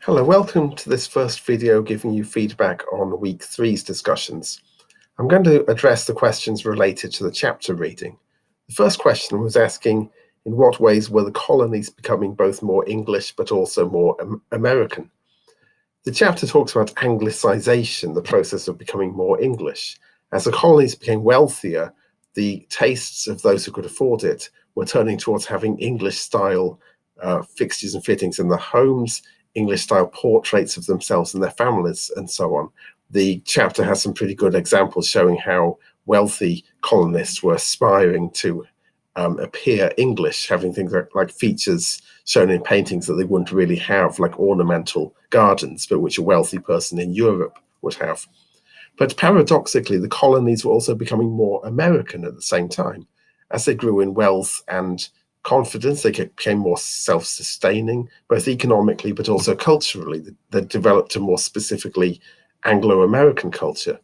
Hello, welcome to this first video giving you feedback on week three's discussions. I'm going to address the questions related to the chapter reading. The first question was asking, in what ways were the colonies becoming both more English but also more American? The chapter talks about Anglicization, the process of becoming more English. As the colonies became wealthier, the tastes of those who could afford it were turning towards having English-style fixtures and fittings in their homes, English-style portraits of themselves and their families, and so on. The chapter has some pretty good examples showing how wealthy colonists were aspiring to appear English, having things like features shown in paintings that they wouldn't really have, like ornamental gardens, but which a wealthy person in Europe would have. But paradoxically, the colonies were also becoming more American at the same time. As they grew in wealth and confidence, they became more self-sustaining, both economically but also culturally. They developed a more specifically Anglo-American culture.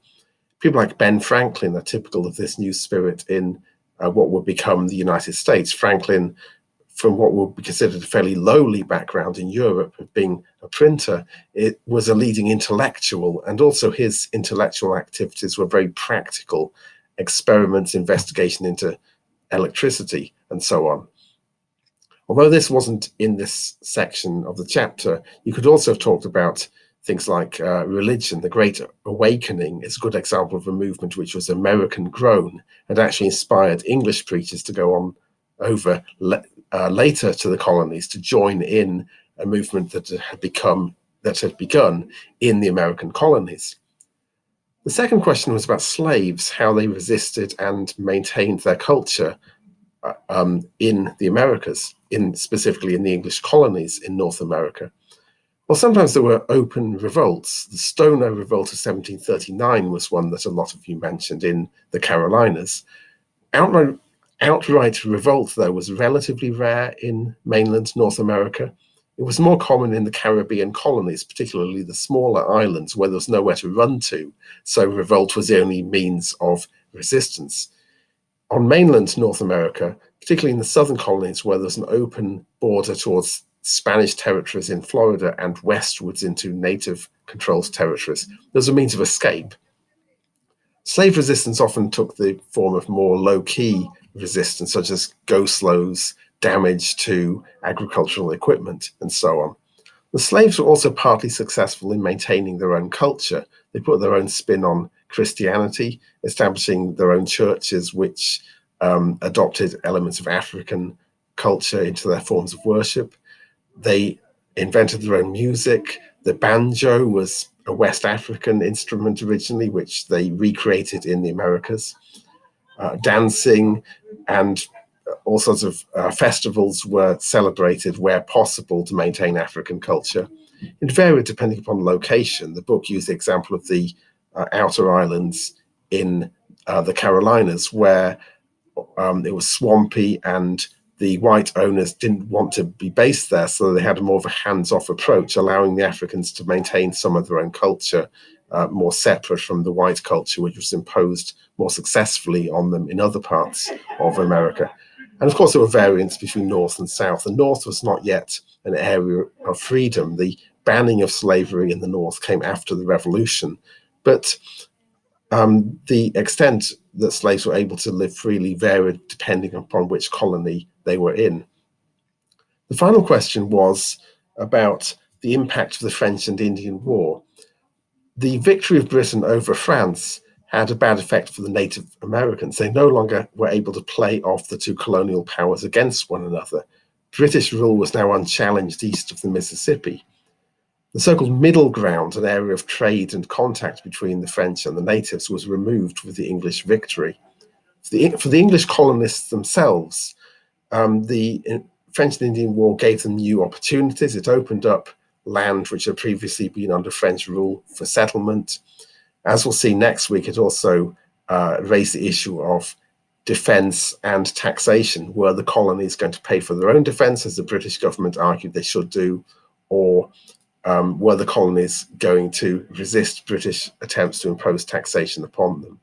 People like Ben Franklin are typical of this new spirit in what would become the United States. Franklin, from what would be considered a fairly lowly background in Europe, of being a printer, it was a leading intellectual, and also his intellectual activities were very practical experiments, investigation into electricity, and so on. Although this wasn't in this section of the chapter, you could also have talked about things like religion. The Great Awakening is a good example of a movement which was American grown and actually inspired English preachers to go on over later to the colonies to join in a movement that had begun in the American colonies. The second question was about slaves, how they resisted and maintained their culture in the Americas, specifically in the English colonies in North America. Well, sometimes there were open revolts. The Stono Revolt of 1739 was one that a lot of you mentioned in the Carolinas. Outright revolt, though, was relatively rare in mainland North America. It was more common in the Caribbean colonies, particularly the smaller islands where there was nowhere to run to, so revolt was the only means of resistance. On mainland North America, particularly in the southern colonies where there's an open border towards Spanish territories in Florida and westwards into native-controlled territories, there's a means of escape. Slave resistance often took the form of more low-key resistance, such as go-slows, damage to agricultural equipment, and so on. The slaves were also partly successful in maintaining their own culture. They put their own spin on Christianity, establishing their own churches which adopted elements of African culture into their forms of worship. They invented their own music. The banjo was a West African instrument originally, which they recreated in the Americas. Dancing and all sorts of festivals were celebrated where possible to maintain African culture. It varied depending upon location. The book used the example of the outer islands in the Carolinas, where it was swampy and the white owners didn't want to be based there, so they had a more of a hands-off approach, allowing the Africans to maintain some of their own culture, more separate from the white culture, which was imposed more successfully on them in other parts of America. And of course, there were variants between North and South. The North was not yet an area of freedom. The banning of slavery in the North came after the Revolution. But the extent that slaves were able to live freely varied depending upon which colony they were in. The final question was about the impact of the French and Indian War. The victory of Britain over France had a bad effect for the Native Americans. They no longer were able to play off the two colonial powers against one another. British rule was now unchallenged east of the Mississippi. The so-called middle ground, an area of trade and contact between the French and the natives, was removed with the English victory. For the English colonists themselves, the French and Indian War gave them new opportunities. It opened up land which had previously been under French rule for settlement. As we'll see next week, it also raised the issue of defense and taxation. Were the colonies going to pay for their own defense, as the British government argued they should do, or were the colonies going to resist British attempts to impose taxation upon them?